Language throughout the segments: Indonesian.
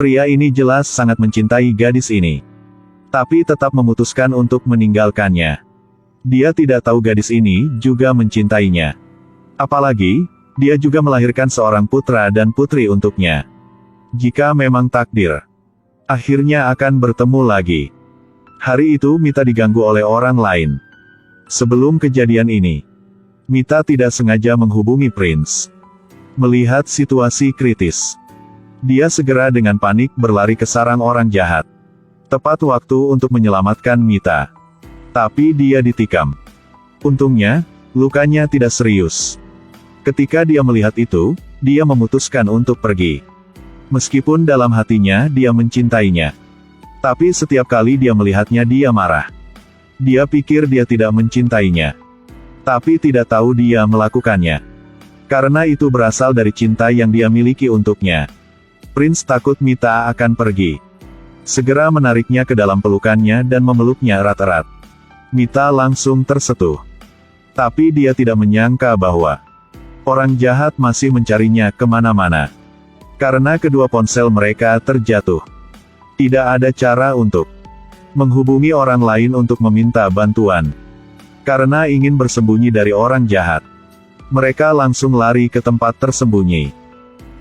Pria ini jelas sangat mencintai gadis ini. Tapi tetap memutuskan untuk meninggalkannya. Dia tidak tahu gadis ini juga mencintainya. Apalagi, dia juga melahirkan seorang putra dan putri untuknya. Jika memang takdir, akhirnya akan bertemu lagi. Hari itu Mita diganggu oleh orang lain. Sebelum kejadian ini, Mita tidak sengaja menghubungi Prince. Melihat situasi kritis, dia segera dengan panik berlari ke sarang orang jahat. Tepat waktu untuk menyelamatkan Mita. Tapi dia ditikam. Untungnya, lukanya tidak serius. Ketika dia melihat itu, dia memutuskan untuk pergi. Meskipun dalam hatinya dia mencintainya. Tapi setiap kali dia melihatnya dia marah. Dia pikir dia tidak mencintainya. Tapi tidak tahu dia melakukannya. Karena itu berasal dari cinta yang dia miliki untuknya. Prince takut Mita akan pergi. Segera menariknya ke dalam pelukannya dan memeluknya erat-erat. Mita langsung tersentuh. Tapi dia tidak menyangka bahwa orang jahat masih mencarinya kemana-mana. Karena kedua ponsel mereka terjatuh. Tidak ada cara untuk menghubungi orang lain untuk meminta bantuan. Karena ingin bersembunyi dari orang jahat, mereka langsung lari ke tempat tersembunyi.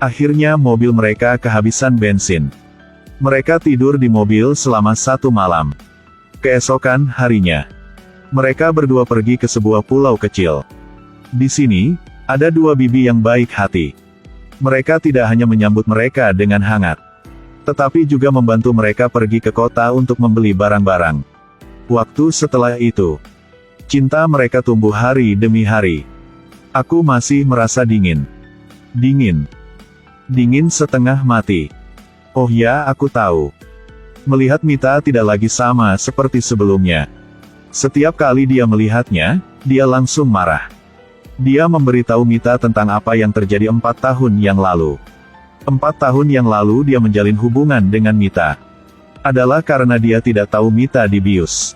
Akhirnya mobil mereka kehabisan bensin. Mereka tidur di mobil selama 1 malam. Keesokan harinya, mereka berdua pergi ke sebuah pulau kecil. Di sini, ada 2 bibi yang baik hati. Mereka tidak hanya menyambut mereka dengan hangat, tetapi juga membantu mereka pergi ke kota untuk membeli barang-barang. Waktu setelah itu, cinta mereka tumbuh hari demi hari. Aku masih merasa dingin. Dingin setengah mati. Oh ya, aku tahu. Melihat Mita tidak lagi sama seperti sebelumnya. Setiap kali dia melihatnya, dia langsung marah. Dia memberitahu Mita tentang apa yang terjadi 4 tahun yang lalu. 4 tahun yang lalu dia menjalin hubungan dengan Mita. Adalah karena dia tidak tahu Mita dibius.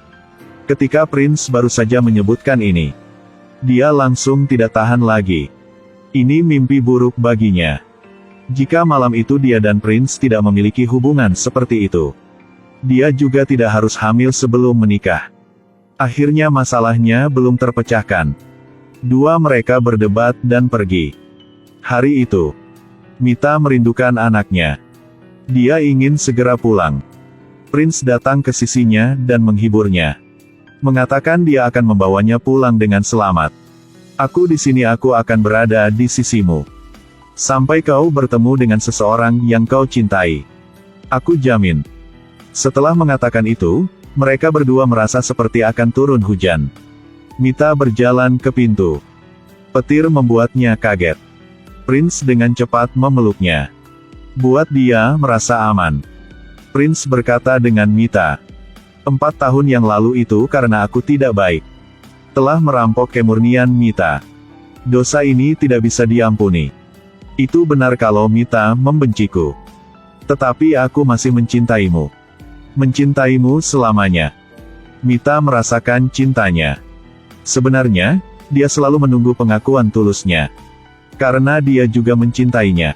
Ketika Prince baru saja menyebutkan ini, dia langsung tidak tahan lagi. Ini mimpi buruk baginya. Jika malam itu dia dan Prince tidak memiliki hubungan seperti itu, dia juga tidak harus hamil sebelum menikah. Akhirnya masalahnya belum terpecahkan. 2 mereka berdebat dan pergi. Hari itu, Mita merindukan anaknya. Dia ingin segera pulang. Prince datang ke sisinya dan menghiburnya. Mengatakan dia akan membawanya pulang dengan selamat. Aku di sini, aku akan berada di sisimu. Sampai kau bertemu dengan seseorang yang kau cintai. Aku jamin. Setelah mengatakan itu, mereka berdua merasa seperti akan turun hujan. Mita berjalan ke pintu. Petir membuatnya kaget. Prince dengan cepat memeluknya. Buat dia merasa aman. Prince berkata dengan Mita, 4 tahun yang lalu itu karena aku tidak baik. Telah merampok kemurnian Mita. Dosa ini tidak bisa diampuni. Itu benar kalau Mita membenciku. Tetapi aku masih mencintaimu. Mencintaimu selamanya. Mita merasakan cintanya. Sebenarnya, dia selalu menunggu pengakuan tulusnya. Karena dia juga mencintainya.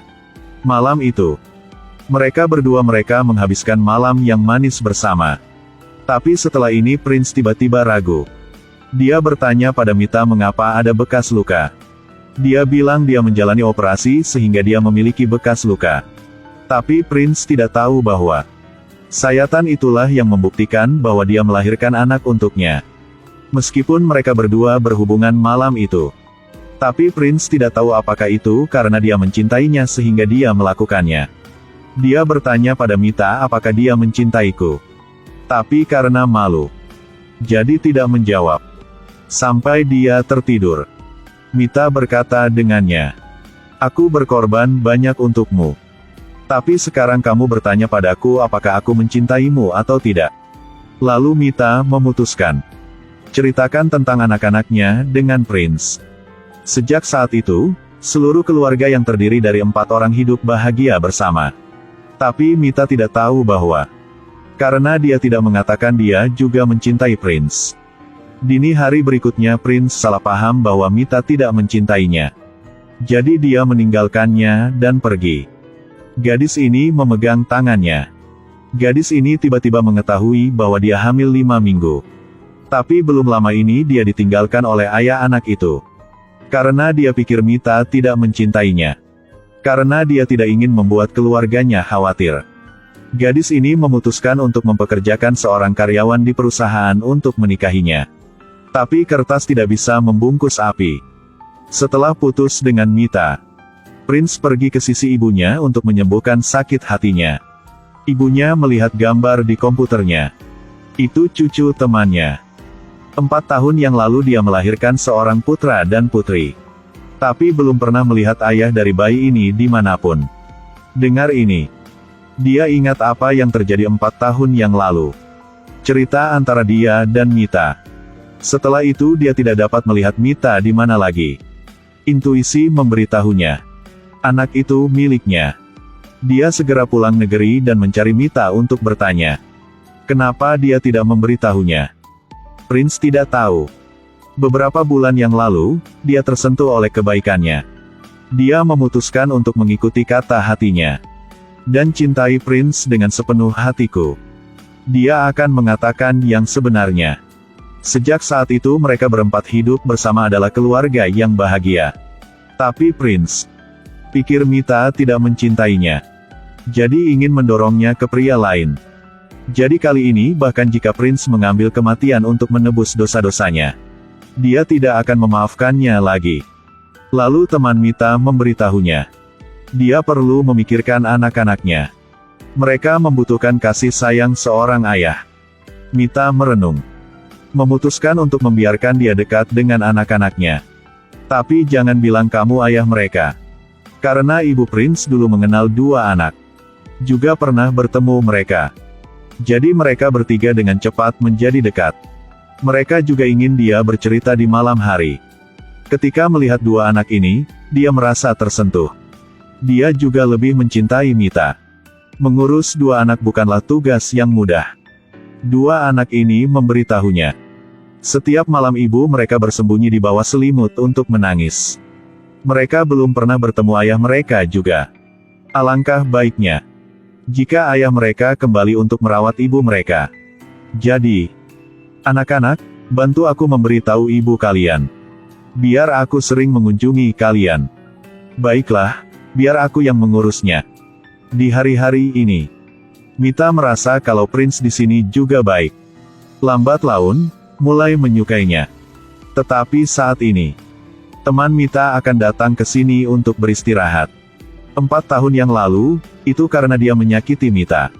Malam itu, mereka berdua menghabiskan malam yang manis bersama. Tapi setelah ini Prince tiba-tiba ragu. Dia bertanya pada Mita mengapa ada bekas luka. Dia bilang dia menjalani operasi sehingga dia memiliki bekas luka. Tapi Prince tidak tahu bahwa sayatan itulah yang membuktikan bahwa dia melahirkan anak untuknya. Meskipun mereka berdua berhubungan malam itu, tapi Prince tidak tahu apakah itu karena dia mencintainya sehingga dia melakukannya. Dia bertanya pada Mita apakah dia mencintaiku. Tapi karena malu, jadi tidak menjawab. Sampai dia tertidur. Mita berkata dengannya, aku berkorban banyak untukmu. Tapi sekarang kamu bertanya padaku apakah aku mencintaimu atau tidak. Lalu Mita memutuskan. Ceritakan tentang anak-anaknya dengan Prince. Sejak saat itu, seluruh keluarga yang terdiri dari 4 orang hidup bahagia bersama. Tapi Mita tidak tahu bahwa, karena dia tidak mengatakan dia juga mencintai Prince. Dini hari berikutnya Prince salah paham bahwa Mita tidak mencintainya. Jadi dia meninggalkannya dan pergi. Gadis ini memegang tangannya. Gadis ini tiba-tiba mengetahui bahwa dia hamil 5 minggu. Tapi belum lama ini dia ditinggalkan oleh ayah anak itu. Karena dia pikir Mita tidak mencintainya. Karena dia tidak ingin membuat keluarganya khawatir. Gadis ini memutuskan untuk mempekerjakan seorang karyawan di perusahaan untuk menikahinya. Tapi kertas tidak bisa membungkus api. Setelah putus dengan Mita, Prince pergi ke sisi ibunya untuk menyembuhkan sakit hatinya. Ibunya melihat gambar di komputernya. Itu cucu temannya. 4 tahun yang lalu dia melahirkan seorang putra dan putri. Tapi belum pernah melihat ayah dari bayi ini dimanapun. Dengar ini. Dia ingat apa yang terjadi 4 tahun yang lalu. Cerita antara dia dan Mita. Setelah itu dia tidak dapat melihat Mita di mana lagi. Intuisi memberitahunya. Anak itu miliknya. Dia segera pulang negeri dan mencari Mita untuk bertanya. Kenapa dia tidak memberitahunya? Prince tidak tahu. Beberapa bulan yang lalu, dia tersentuh oleh kebaikannya. Dia memutuskan untuk mengikuti kata hatinya. Dan cintai Prince dengan sepenuh hatiku. Dia akan mengatakan yang sebenarnya. Sejak saat itu mereka berempat hidup bersama adalah keluarga yang bahagia. Tapi Prince pikir Mita tidak mencintainya. Jadi ingin mendorongnya ke pria lain. Jadi kali ini bahkan jika Prince mengambil kematian untuk menebus dosa-dosanya, dia tidak akan memaafkannya lagi. Lalu teman Mita memberitahunya. Dia perlu memikirkan anak-anaknya. Mereka membutuhkan kasih sayang seorang ayah. Mita merenung. Memutuskan untuk membiarkan dia dekat dengan anak-anaknya. Tapi jangan bilang kamu ayah mereka. Karena ibu Prince dulu mengenal 2 anak. Juga pernah bertemu mereka. Jadi mereka bertiga dengan cepat menjadi dekat. Mereka juga ingin dia bercerita di malam hari. Ketika melihat 2 anak ini, dia merasa tersentuh. Dia juga lebih mencintai Mita. Mengurus 2 anak bukanlah tugas yang mudah. 2 anak ini memberitahunya. Setiap malam ibu mereka bersembunyi di bawah selimut untuk menangis. Mereka belum pernah bertemu ayah mereka juga. Alangkah baiknya jika ayah mereka kembali untuk merawat ibu mereka. Jadi, anak-anak, bantu aku memberitahu ibu kalian. Biar aku sering mengunjungi kalian. Baiklah. Biar aku yang mengurusnya. Di hari-hari ini, Mita merasa kalau Prince di sini juga baik. Lambat laun, mulai menyukainya. Tetapi saat ini, teman Mita akan datang ke sini untuk beristirahat. 4 tahun yang lalu, itu karena dia menyakiti Mita.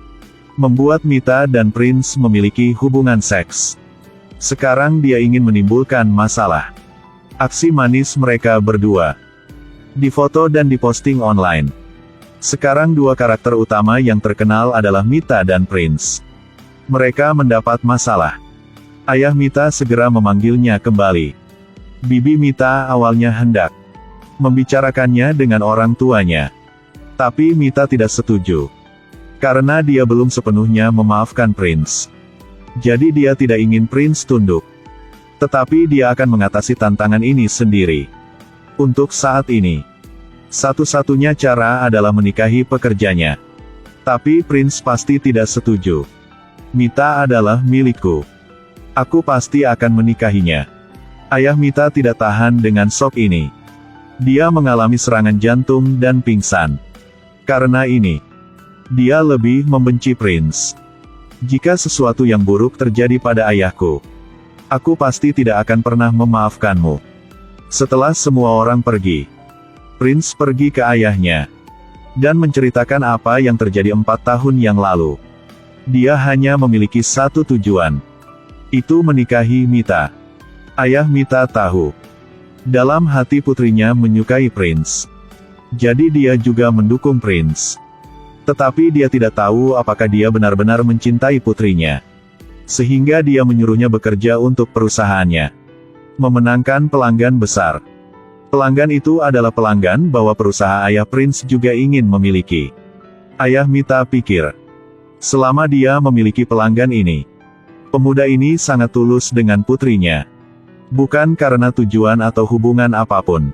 Membuat Mita dan Prince memiliki hubungan seks. Sekarang dia ingin menimbulkan masalah. Aksi manis mereka berdua difoto dan diposting online. Sekarang 2 karakter utama yang terkenal adalah Mita dan Prince. Mereka mendapat masalah. Ayah Mita segera memanggilnya kembali. Bibi Mita awalnya hendak membicarakannya dengan orang tuanya. Tapi Mita tidak setuju. Karena dia belum sepenuhnya memaafkan Prince. Jadi dia tidak ingin Prince tunduk. Tetapi dia akan mengatasi tantangan ini sendiri. Untuk saat ini, satu-satunya cara adalah menikahi pekerjanya. Tapi Prince pasti tidak setuju. Mita adalah milikku. Aku pasti akan menikahinya. Ayah Mita tidak tahan dengan shock ini. Dia mengalami serangan jantung dan pingsan. Karena ini, dia lebih membenci Prince. Jika sesuatu yang buruk terjadi pada ayahku, aku pasti tidak akan pernah memaafkanmu. Setelah semua orang pergi, Prince pergi ke ayahnya dan menceritakan apa yang terjadi 4 tahun yang lalu. Dia hanya memiliki satu tujuan, itu menikahi Mita. Ayah Mita tahu, dalam hati putrinya menyukai Prince. Jadi dia juga mendukung Prince. Tetapi dia tidak tahu apakah dia benar-benar mencintai putrinya. Sehingga dia menyuruhnya bekerja untuk perusahaannya. Memenangkan pelanggan besar. Pelanggan itu adalah pelanggan bahwa perusahaan ayah Prince juga ingin memiliki. Ayah Mita pikir, selama dia memiliki pelanggan ini, pemuda ini sangat tulus dengan putrinya. Bukan karena tujuan atau hubungan apapun.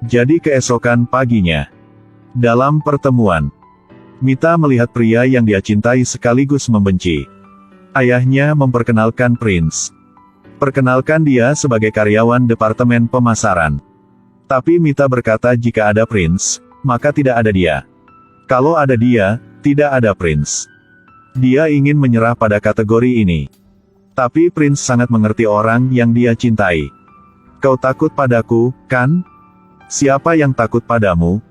Jadi keesokan paginya, dalam pertemuan, Mita melihat pria yang dia cintai sekaligus membenci. Ayahnya memperkenalkan Prince. Perkenalkan dia sebagai karyawan departemen pemasaran. Tapi Mita berkata jika ada Prince, maka tidak ada dia. Kalau ada dia, tidak ada Prince. Dia ingin menyerah pada kategori ini. Tapi Prince sangat mengerti orang yang dia cintai. Kau takut padaku, kan? Siapa yang takut padamu?